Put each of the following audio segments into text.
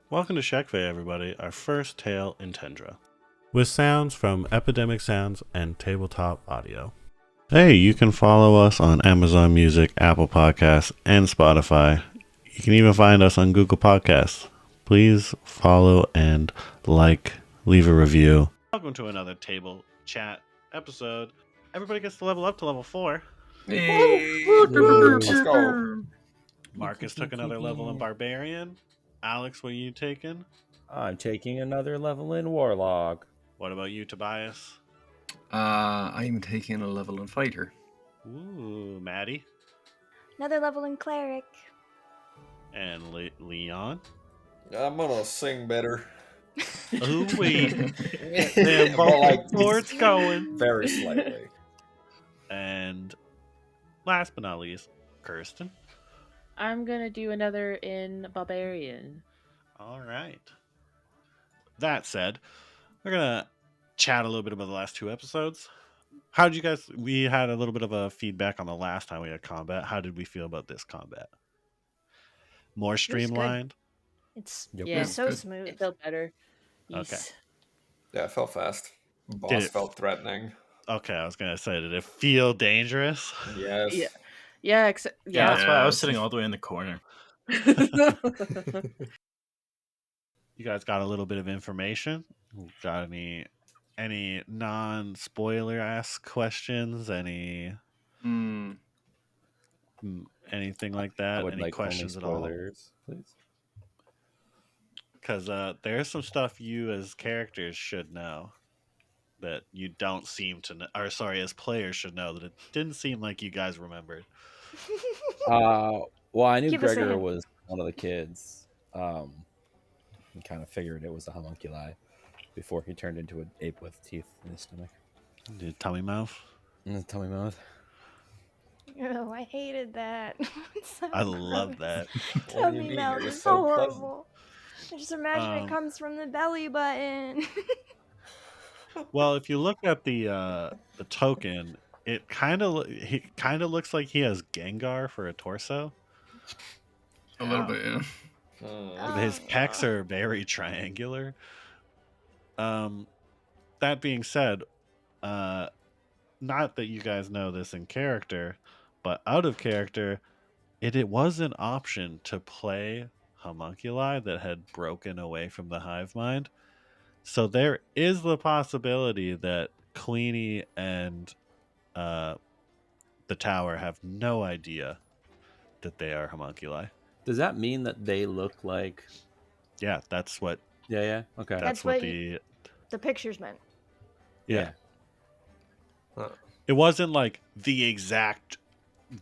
Welcome to Shekve, everybody, our first tale in Tendra, with sounds from Epidemic Sounds and Tabletop Audio. Hey, you can follow us on Amazon Music, Apple Podcasts, and Spotify. You can even find us on Google Podcasts. Please follow and leave a review. Welcome to another table chat episode. Everybody gets to level up to level 4. Hey, Let's go. Markus took another level in Barbarian. Alex, what are you taking? I'm taking another level in Warlock. What about you, Tobias? I'm taking a level in Fighter. Ooh, Maddy. Another level in Cleric. And Leon. I'm gonna sing better. Ooh, wait. Them both sports going. Very slightly. And last but not least, Kirsten. I'm gonna do another in Barbarian. All right. That said, we're gonna chat a little bit about the last 2 episodes. How did you guys? We had a little bit of a feedback on the last time we had combat. How did we feel about this combat? More streamlined. It's Yeah. so Good. smooth. It felt better. Okay. Yes. Yeah, it felt fast. Did Boss it- felt threatening. Okay, I was gonna say, did it feel dangerous? Yes. Yeah. Yeah, Yeah, that's why I was sitting all the way in the corner. You guys got a little bit of information? Got any non-spoiler ass questions? Anything like that? I would Any like questions at only all? spoilers, please. Because there's some stuff you as characters should know that you don't seem to know, or sorry, as players should know that it didn't seem like you guys remembered. Well, I knew Give us a Gregor hint. was one of the kids. And kind of figured it was a homunculi before he turned into an ape with teeth in his stomach. Did tummy mouth? And his tummy mouth. Oh, I hated that. It's so I love gross. that. What do you Tummy mean? mouth It was is so pleasant. horrible. I just imagine it comes from the belly button. Well, if you look at the token, it kind of looks like he has Gengar for a torso. A little bit, yeah. His pecs are very triangular. That being said, not that you guys know this in character, but out of character, it was an option to play homunculi that had broken away from the hive mind. So there is the possibility that Queenie and the tower have no idea that they are homunculi. Does that mean that they look like? Yeah, that's what. Yeah. Okay. That's what the pictures meant. yeah. Huh. It wasn't like the exact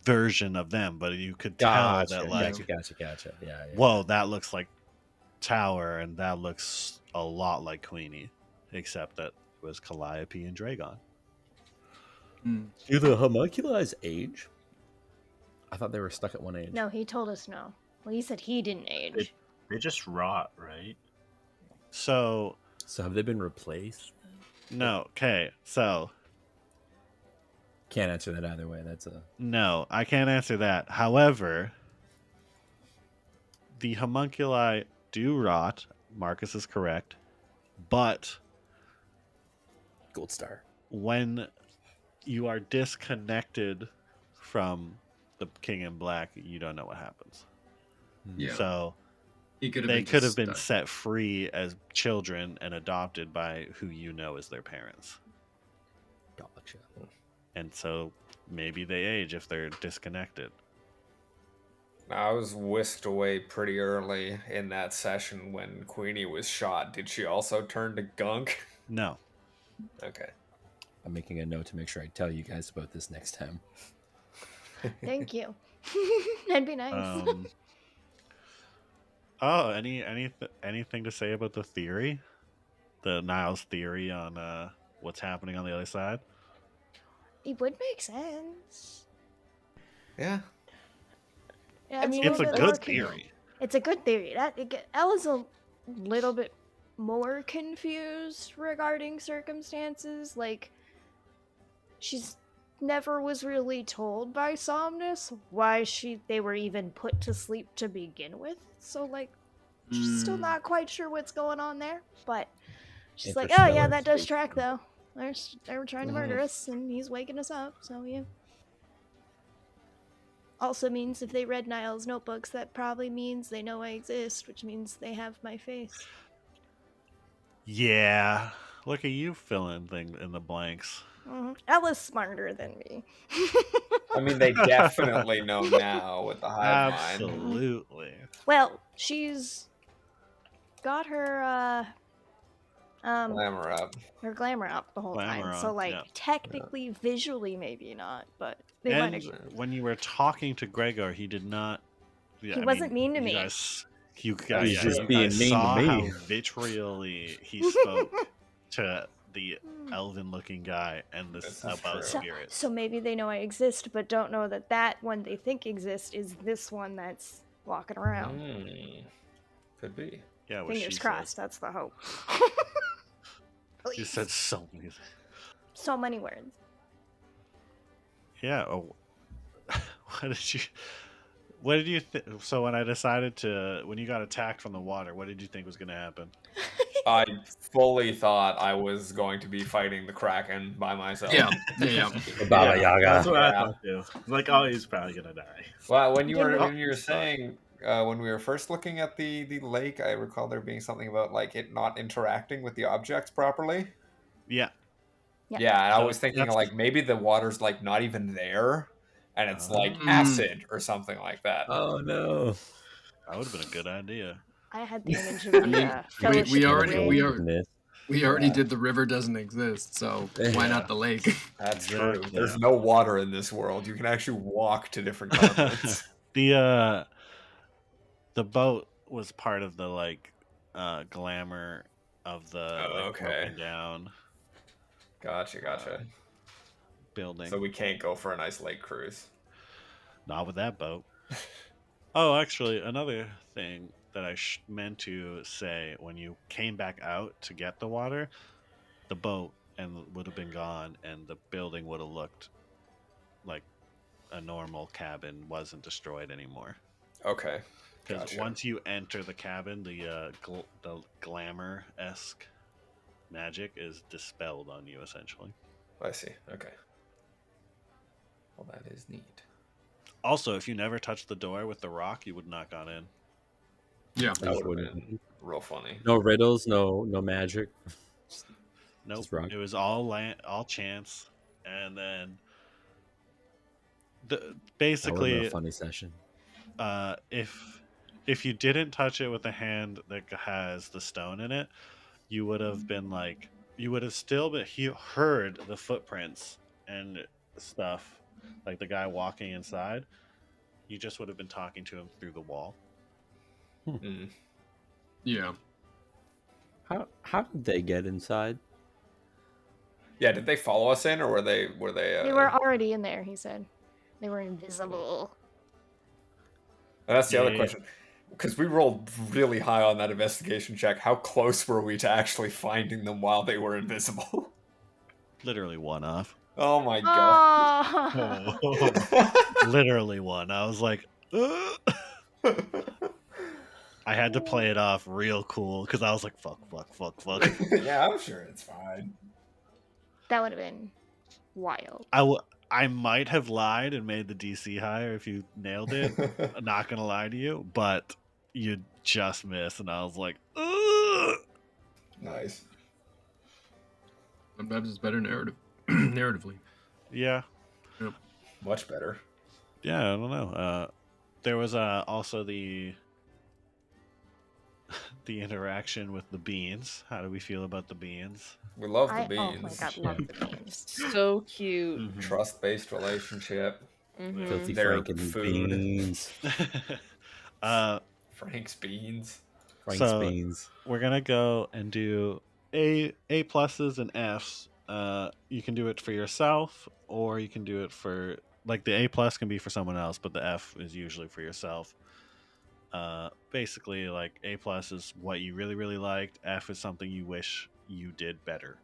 version of them, but you could tell that like, Gotcha. Yeah. whoa, that looks like Tower, and that looks a lot like Queenie, except that it was Calliope and Dragon. Do the homunculi age? I thought they were stuck at one age. No, he told us no. Well, he said he didn't age. They just rot, right? So have they been replaced? no, okay, so Can't answer that either way. no, I can't answer that. However, the homunculi do rot. Markus is correct, but Gold star. when you are disconnected from the King in Black, you don't know what happens. Yeah. So He could they could have been stuck. set free as children and adopted by who you know as their parents. Gotcha. And so maybe they age if they're disconnected. I was whisked away pretty early in that session when Queenie was shot. Did she also turn to gunk? No. Okay. I'm making a note to make sure I tell you guys about this next time. Thank you. That'd be nice. Oh, anything to say about the theory? The Niles theory on what's happening on the other side? It would make sense. Yeah. Yeah, I mean, It's a little bit good more theory. It's a good theory. I was a little bit more confused regarding circumstances. Like, she's never was really told by Somnus why they were even put to sleep to begin with. So, like, She's still not quite sure what's going on there, but she's like, oh Interstellar yeah, that does space track travel. though. They were trying to murder us, and he's waking us up, so yeah. Also means if they read Niall's notebooks, that probably means they know I exist, which means they have my face. Yeah. Look at you filling things in the blanks. Ella's smarter than me. I mean, they definitely know now with the hive mind. Absolutely. Well, she's got her Glamour up. her glamour up the whole Glamour time. So on, like yeah. technically, visually, maybe not, but they might And have. when you were talking to Gregor, he did not. Yeah, He wasn't mean to you me. You He's guys, just you being guys mean to saw me. how vitriolly he spoke to the elven-looking guy and This this is about true. spirits. So maybe they know I exist, but don't know that that one they think exists is this one that's walking around. Could be. Yeah, what Fingers she crossed. That's the hope. Said. You said so many. So many words. Yeah. Oh, What did you think? So when I decided when you got attacked from the water, what did you think was going to happen? I fully thought I was going to be fighting the Kraken by myself. Yeah. The Baba Yaga. That's what I Yeah. thought too. Like, oh, he's probably gonna die. Well, when you were Didn't- saying when we were first looking at the lake, I recall there being something about like it not interacting with the objects properly. Yeah. Yeah, and I So was thinking that's- like maybe the water's like not even there, and it's like acid or something like that. Oh no! That would have been a good idea. I had the image of the mean, Fellowship we of the already- Ring. we are- Goodness. We already Yeah. did the river doesn't exist, so why Yeah. not the lake? That's Exactly. true. There's no water in this world. You can actually walk to different continents. The boat was part of the like glamour of the okay. broken down Gotcha. building. So we can't go for a nice lake cruise. Not with that boat. Oh, actually, another thing that I meant to say, when you came back out to get the water, the boat would have been gone, and the building would have looked like a normal cabin, wasn't destroyed anymore. Okay. Because Gotcha. once you enter the cabin, the glamour-esque magic is dispelled on you, essentially. I see. Okay. Well, that is neat. Also, if you never touched the door with the rock, you would not have gone in. Yeah. That Just would have wouldn't- been real funny. No riddles, no magic. Nope, Just rock. it was all chance, and then That would have been basically, a funny session. if you didn't touch it with a hand that has the stone in it, you would have been like, you would have still been, he heard the footprints and stuff, like the guy walking inside. You just would have been talking to him through the wall. Mm. Yeah. How did they get inside? Yeah, did they follow us in, or were they? They were already in there, he said. They were invisible. That's the other Yeah. question. Because we rolled really high on that investigation check. How close were we to actually finding them while they were invisible? Literally one off. Oh my god. Oh. Literally one. I was like, "Ugh." I had to play it off real cool because I was like, fuck. Yeah, I'm sure it's fine. That would have been wild. I might have lied and made the DC higher if you nailed it. I'm not gonna lie to you, but you just missed, and I was like, ugh. Nice. Sometimes it's better narratively. Yeah, Much better. yeah. I don't know. There was also the interaction with the beans. How do we feel about the beans? We love the Oh beans. my god, love the beans. So cute. Mhm. Trust-based relationship. Mhm. Filthy Their Franken food. beans. Frank's beans. Frank's So- beans. We're gonna go and do A pluses and Fs. You can do it for yourself, or you can do it for, like, the A plus can be for someone else, but the F is usually for yourself. Basically, like, A plus is what you really, really liked. F is something you wish you did better.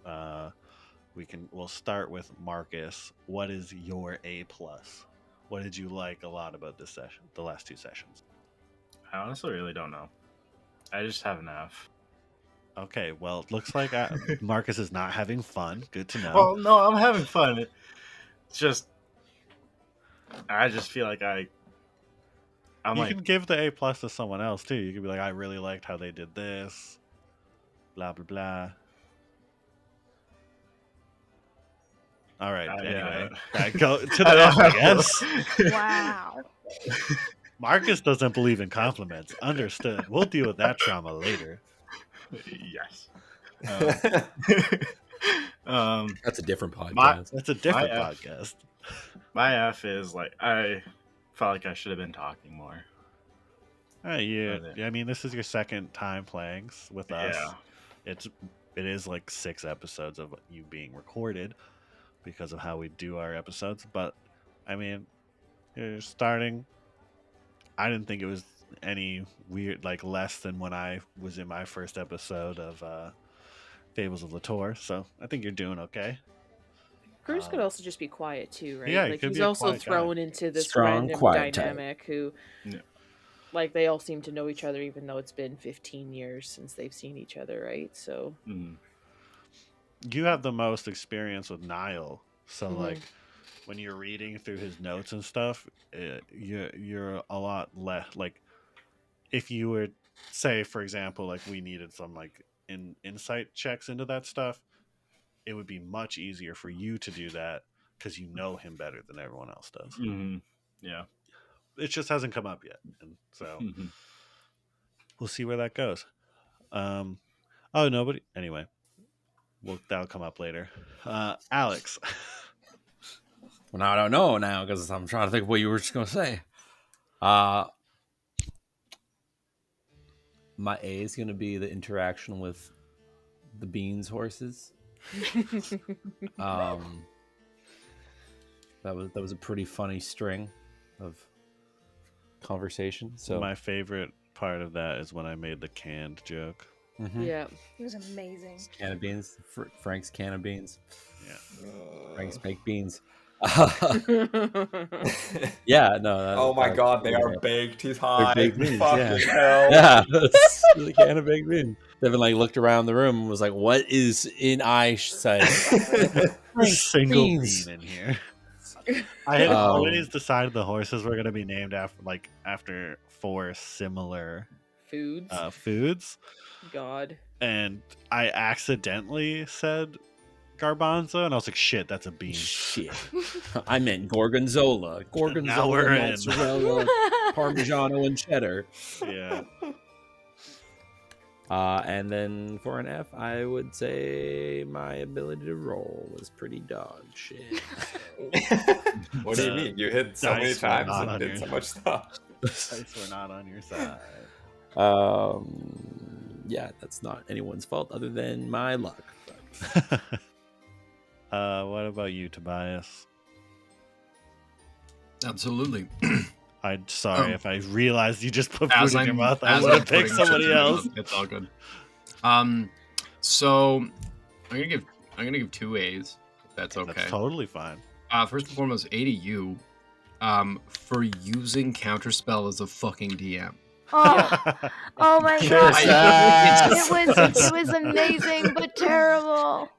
We'll start with Marcus. What is your A plus? What did you like a lot about this session, the last two sessions? I honestly really don't know. I just have an F. Okay, well, it looks like Marcus is not having fun. Good to know. Well, no, I'm having fun. It's just, I just feel like I'm you like, can give the A+ to someone else too. You can be like, I really liked how they did this. Blah blah blah. All right. Anyway, go to the F, I guess. Wow. Marcus doesn't believe in compliments. Understood. We'll deal with that trauma later. yes. That's a different podcast. That's a different My F. podcast. My F is like, I felt like I should have been talking more. Yeah. I mean, this is your second time playing with us. Yeah. It is like 6 episodes of you being recorded because of how we do our episodes. But I mean, you're starting. I didn't think it was any weird, like less than when I was in my first episode of Fables of Latour. So I think you're doing okay. Cruz could also just be quiet too, right? Yeah, he like could he's be a also quiet guy. thrown into this Strong, random quiet type. dynamic who, Yeah. like, they all seem to know each other, even though it's been 15 years since they've seen each other, right? So You have the most experience with Niall, so Mhm. like when you're reading through his notes and stuff, you're a lot less like if you were say, for example, like we needed some like insight checks into that stuff, it would be much easier for you to do that because you know him better than everyone else does. Mm-hmm. Yeah. It just hasn't come up yet, and so we'll see where that goes. Nobody. Anyway, that'll come up later. Alex. Well, now I don't know now because I'm trying to think of what you were just going to say. My A is going to be the interaction with the Beans horses. That was a pretty funny string of conversation. So My favorite part of that is when I made the canned joke. Yeah. It was amazing. Can of beans, Frank's can of beans, Yeah. Frank's baked beans. Yeah, no. Oh my god, they are baked. He's high. baked beans, Fucking hell. Yeah, it's the can of baked beans. Devin like looked around the room and was like, "What is in eyesight?" Single beans. bean in here. I had always decided the horses were going to be named after 4 similar Foods. foods, God. and I accidentally said garbanzo, and I was like, "Shit, that's a bean." Shit, I meant gorgonzola. Now we're in. Mozzarella, Parmigiano, and cheddar. Yeah. And then for an F, I would say my ability to roll was pretty dog shit. What do you mean? You hit so many dice were times not and on did your- so much stuff. Dice were not on your side. Yeah, that's not anyone's fault other than my luck. What about you, Tobias? Absolutely. I'm sorry if I realized you just put As food in your I'm- mouth. I as would I'm have picked putting somebody chips in my else. mouth, It's all good. So I'm gonna give 2 A's. If that's okay. That's totally fine. First and foremost, A to you, for using counterspell as a fucking DM. Oh my god. It was amazing but terrible.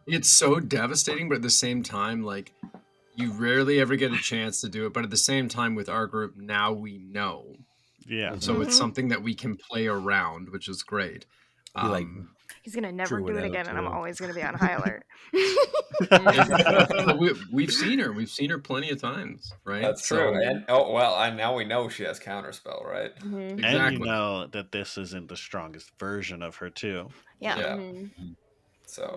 It's so devastating, but at the same time, like, you rarely ever get a chance to do it. But at the same time, with our group, now we know. Yeah. So it's something that we can play around, which is great. Be like, He's gonna never Drew do it it out again, and I'm too. always gonna be on high alert. We've seen her. We've seen her plenty of times, right? That's So- true. And and now we know she has counterspell, right? Mhm. And Exactly. you know that this isn't the strongest version of her too. Yeah. Yeah. Mhm. So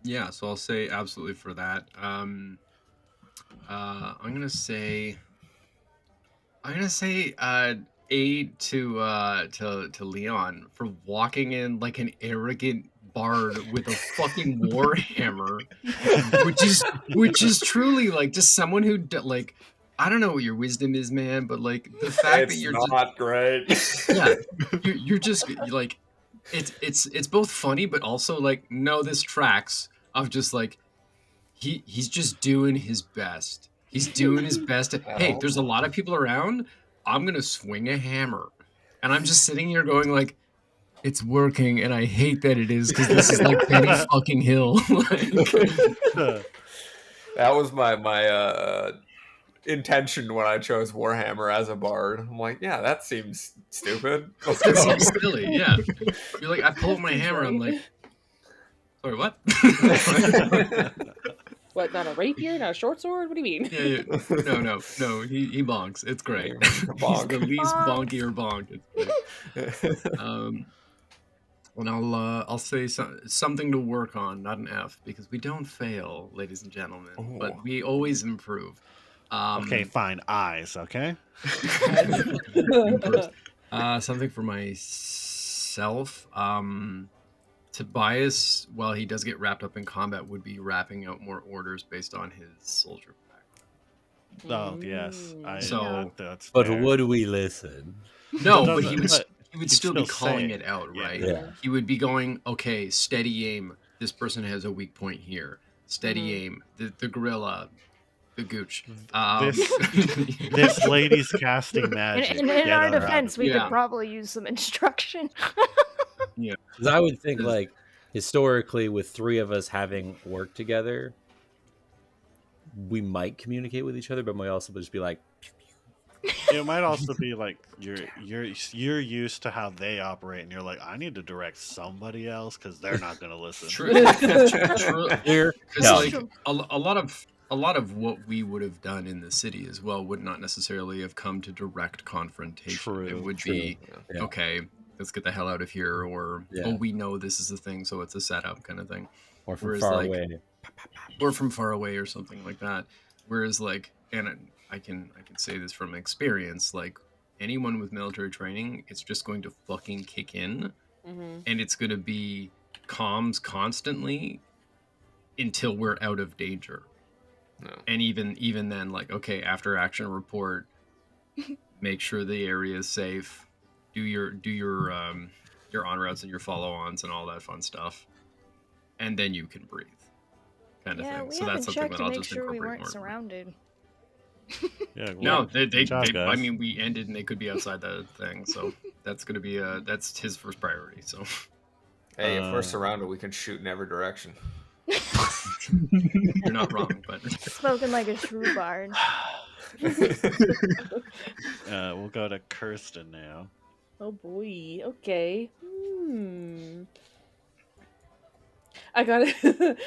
Yeah, so I'll say absolutely for that. I'm gonna say A to Leon for walking in like an arrogant bard with a fucking warhammer, which is truly like just someone who like, I don't know what your wisdom is, man, but like the fact that it's you're not great. you're just like, it's both funny but also like, no, this tracks of just like he's just doing his best. He's doing his best. Hey, there's a lot of people around. I'm gonna swing a hammer, and I'm just sitting here going like, it's working, and I hate that it is because this is like Benny fucking Hill. Like, That was my intention when I chose Warhammer as a bard. I'm like, yeah, that seems stupid. Let's that go. seems silly, yeah. You're like, I pull up my hammer, I'm like, sorry, what? What, not a rapier, not a short sword? What do you mean? Yeah. No, he bonks. It's great. Bonk. He's the least Bonk. bonkier bonk. It's great. And I'll say something to work on, not an F, because we don't fail, ladies and gentlemen, but we always improve. Okay, fine. Eyes, okay? Something for myself. Tobias, while he does get wrapped up in combat, would be wrapping out more orders based on his soldier pack. Oh, yes. So- that's But fair. would we listen? No, That but he would doesn't- he would he'd still be still calling say it out, Yeah. right? Yeah. He would be going, okay, steady aim. This person has a weak point here. Steady aim. The gorilla, the gooch. This lady's casting magic. In Get our her out of defense, we Yeah. could probably use some instruction. Because I would think, like, historically, with three of us having worked together, we might communicate with each other, but might also just be like, It might also be like you're used to how they operate, and you're like, I need to direct somebody else because they're not going to listen. True. here, Because no. like a lot of what we would have done in the city as well would not necessarily have come to direct confrontation. True, It would true. be Yeah. okay, let's get the hell out of here, or Yeah. oh, we know this is the thing, so it's a setup kind of thing, Or from Whereas, far like, away. or from far away or something like that. Whereas like, and I can say this from experience, like anyone with military training, it's just going to fucking kick in, Mhm. and it's going to be comms constantly until we're out of danger. No. And even then, like, okay, after action report, make sure the area is safe, do your on routes and your follow-ons and all that fun stuff, and then you can breathe, kind of Yeah, thing. we So haven't that's something checked that to I'll make just sure we incorporate weren't more. surrounded. Yeah, No, well, they good job, I guys. mean, we ended and they could be outside the thing, so that's gonna be that's his first priority. So Hey, if we're surrounded, we can shoot in every direction. you're not wrong, but Spoken like a true bard. We'll go to Kirsten now. Oh boy. Okay. I got it.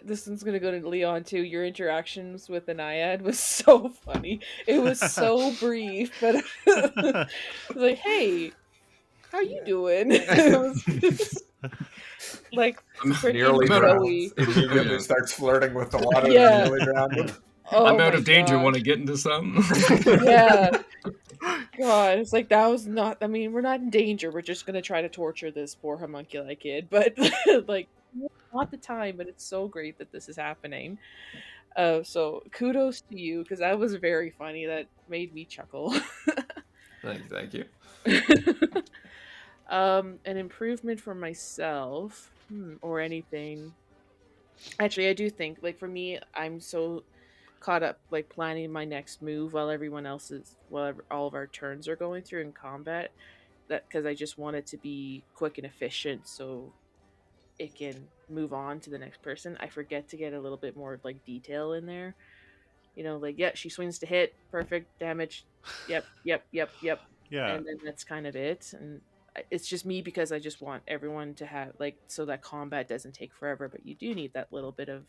This one's gonna go to Leon too. Your interactions with the Naiad was so funny. It was so brief, but it was like, "Hey, how you doing?" It was like pretty Nearly flowy. drowns. Immediately starts flirting with the water. Yeah. Nearly drowned. Oh I'm out my of danger. God. Want to get into some? Yeah. God, it's like that was not. I mean, we're not in danger. We're just gonna try to torture this poor homunculi kid, but like, not the time. But it's so great that this is happening. So kudos to you because that was very funny. That made me chuckle. Thank you. An improvement for myself, or anything. Actually, I do think, like, for me, I'm so caught up, like, planning my next move while all of our turns are going through in combat, that because I just want it to be quick and efficient so it can move on to the next person. I forget to get a little bit more, like, detail in there. You know, like, yeah, she swings to hit, perfect damage. Yep. Yeah, And then that's kind of it. And it's just me because I just want everyone to have, like, so that combat doesn't take forever, but you do need that little bit of,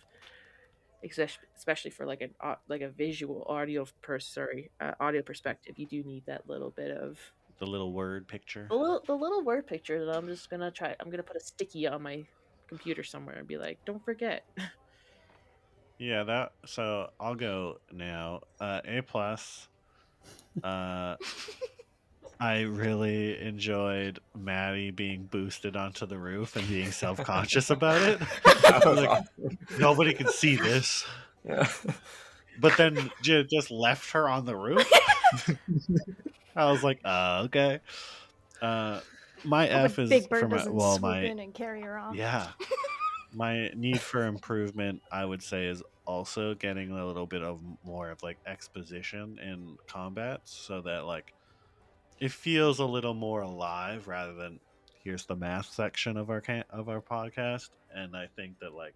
especially for like a visual audio perspective, you do need that little bit of the little word picture. the little word picture that I'm gonna put a sticky on my computer somewhere and be like, don't forget. Yeah, so I'll go now. A plus. I really enjoyed Maddy being boosted onto the roof and being self-conscious about it. Like, nobody can see this. Yeah. But then just left her on the roof. I was like, okay. My F Hope a is big bird for doesn't swoop my in and carry her off. yeah. My need for improvement, I would say, is also getting a little bit of more of like exposition in combat, so that like it feels a little more alive rather than here's the math section of our podcast. And I think that like,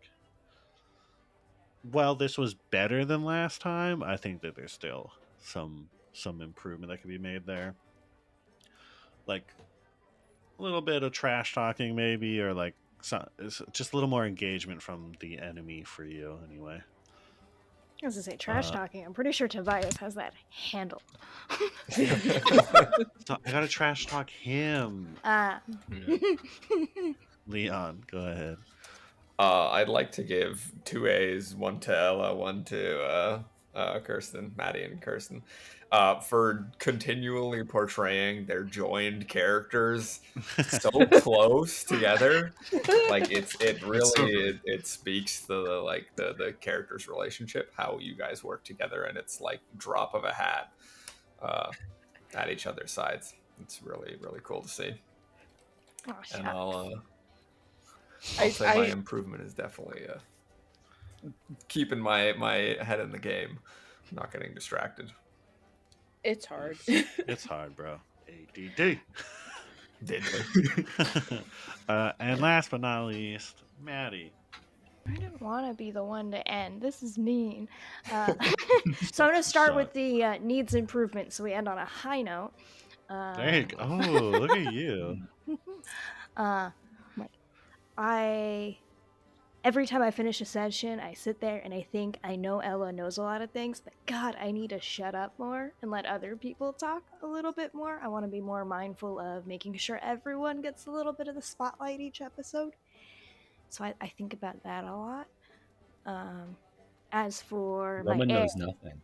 while this was better than last time, I think that there's still some improvement that can be made there. Like a little bit of trash talking, maybe, or like just a little more engagement from the enemy for you, anyway. I was gonna say trash talking. I'm pretty sure Tobias has that handled. So I gotta trash talk him. Leon, go ahead. I'd like to give 2 A's, one to Ella, one to Kirsten, Maddy and Kirsten, for continually portraying their joined characters so close together. Like it really speaks to the characters' relationship, how you guys work together, and it's like drop of a hat at each other's sides. It's really, really cool to see. Oh, And I'll say my improvement is definitely keeping my head in the game, not getting distracted. It's hard. It's hard, bro. ADD. And last but not least, Maddy. I didn't want to be the one to end. This is mean. So I'm going to start with the needs improvement, so we end on a high note. There you go. Oh, look at you. Every time I finish a session, I sit there and I think I know Ella knows a lot of things, but God, I need to shut up more and let other people talk a little bit more. I want to be more mindful of making sure everyone gets a little bit of the spotlight each episode. So I think about that a lot. As for Roman my knows nothing.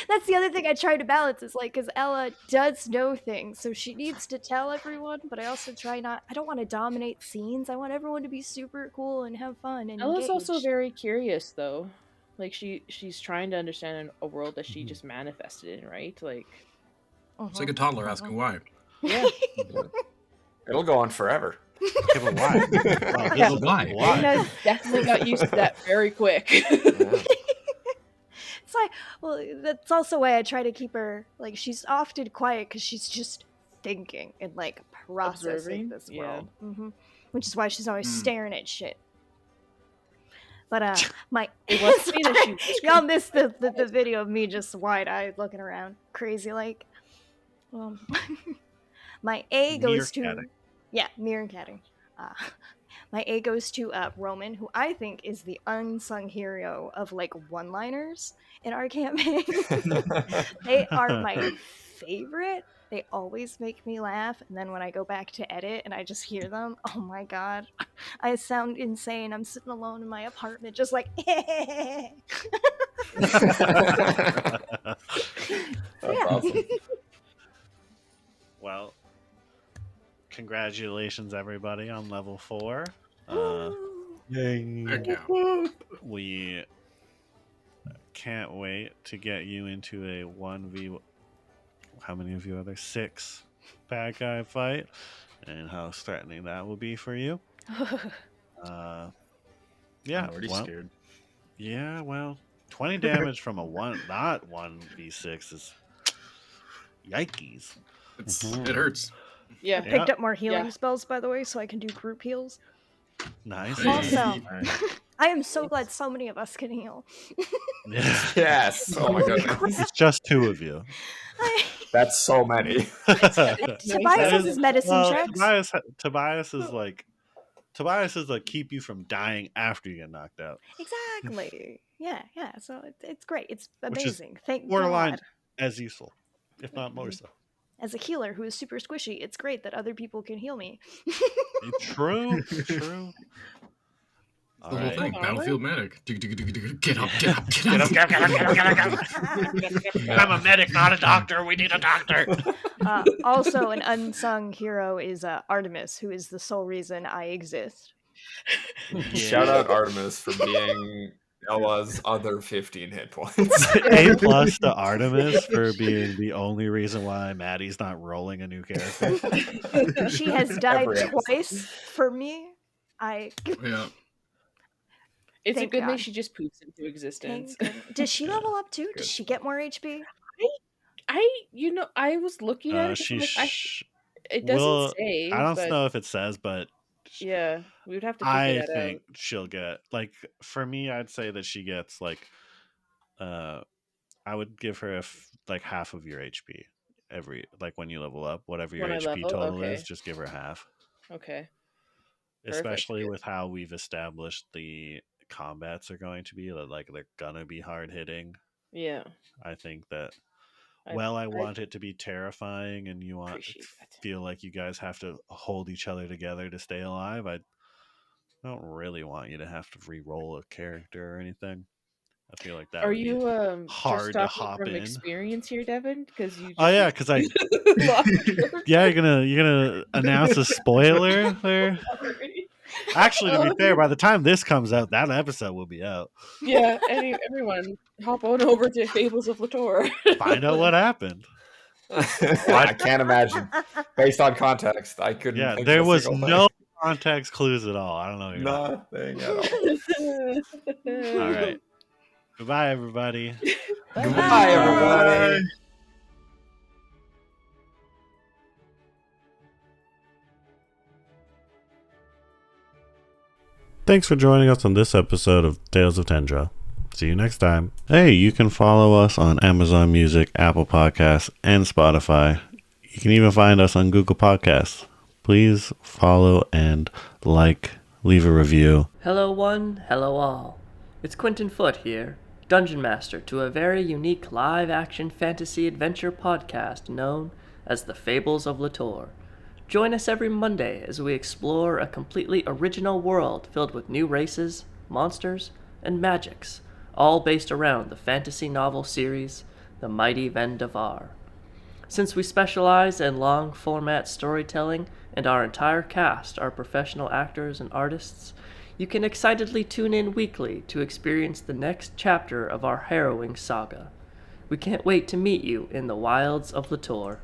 that's the other thing I try to balance, is like, because Ella does know things, so she needs to tell everyone, but I also I don't want to dominate scenes. I want everyone to be super cool and have fun and Ella's engaged. also very curious, though. Like she's trying to understand a world that she just manifested in, right? Like it's like a toddler asking why. Yeah. It'll go on forever. Yeah, but why? Yeah, why? Raina definitely got used to that very quick. It's like, well, that's also why I try to keep her, like, she's often quiet because she's just thinking and, like, processing Observing? this Yeah. world. Which is why she's always staring at shit. But, my... It was funny that she was Y'all missed the video of me just wide-eyed looking around, crazy-like. My A goes to... Meerkatting. Yeah, meerkatting. My A goes to Roman, who I think is the unsung hero of, like, one-liners in our campaign. They are my favorite. They always make me laugh, and then when I go back to edit and I just hear them, oh my god, I sound insane. I'm sitting alone in my apartment just like, That's awesome. Well, congratulations, everybody, on level 4. Heck yeah. We can't wait to get you into a 1v. How many of you are there? 6 bad guy fight, and how threatening that will be for you. Yeah, I'm already well, scared. Yeah, well, 20 damage from a not 1v6 is yikes. It hurts. Yeah. Picked up more healing Yeah. spells, by the way, so I can do group heals. Nice. Also, I am so glad so many of us can heal. Yeah. Yes. Oh my goodness. It's just 2 of you. That's so many. Tobias That has is- his medicine well, checks. Tobias is like keep you from dying after you get knocked out. Exactly. Yeah. So it's great. It's Which is amazing. Thank Borderline God. as useful, if not more so. As a healer who is super squishy, it's great that other people can heal me. True. All The whole right. thing. Battlefield medic. Get up. I'm a medic, not a doctor. We need a doctor. Also, an unsung hero is Artemis, who is the sole reason I exist. Shout out Artemis for being Ella's other 15 hit points. A+ to Artemis for being the only reason why Maddie's not rolling a new character. She has died Every episode. twice for me. Yeah. It's Thank a good thing God. she just poops into existence. Thank goodness. Does she level up too? Does Good. she get more HP? I was looking at it. 'cause I'm it doesn't Well, say. I don't but know if it says, but yeah, we would have to figure I that think out. she'll get, like, for me, I'd say that she gets like, I would give her like half of your HP every, like, when you level up, whatever your When I HP level, total is, okay. just give her half. Okay. Especially Perfect. with how we've established the combats are going to be, like they're gonna be hard hitting. Yeah. I think that I I want it to be terrifying, and you appreciate that. feel like you guys have to hold each other together to stay alive. I don't really want you to have to re-roll a character or anything. I feel like that Are would be you just hard to talking hop from in. experience here, Deven? Because you Oh just yeah, because I lost yeah, you're gonna announce a spoiler there. already. Actually, to be fair, by the time this comes out, that episode will be out. Yeah, everyone, hop on over to Fables of Latour. Find out what happened. I can't imagine. Based on context, I couldn't Yeah, think there of a was single no context clues at all. I don't know what thing. you're talking Nothing at all. All right. Goodbye, everybody. Goodbye, everybody. Thanks for joining us on this episode of Tales of Tendra. See you next time. Hey, you can follow us on Amazon Music, Apple Podcasts, and Spotify. You can even find us on Google Podcasts. Please follow and leave a review. Hello one, hello all. It's Quentin Foote here, Dungeon Master to a very unique live-action fantasy adventure podcast known as the Fables of Latour. Join us every Monday as we explore a completely original world filled with new races, monsters, and magics, all based around the fantasy novel series, The Mighty Vendavar. Since we specialize in long-format storytelling and our entire cast are professional actors and artists, you can excitedly tune in weekly to experience the next chapter of our harrowing saga. We can't wait to meet you in the wilds of Latour.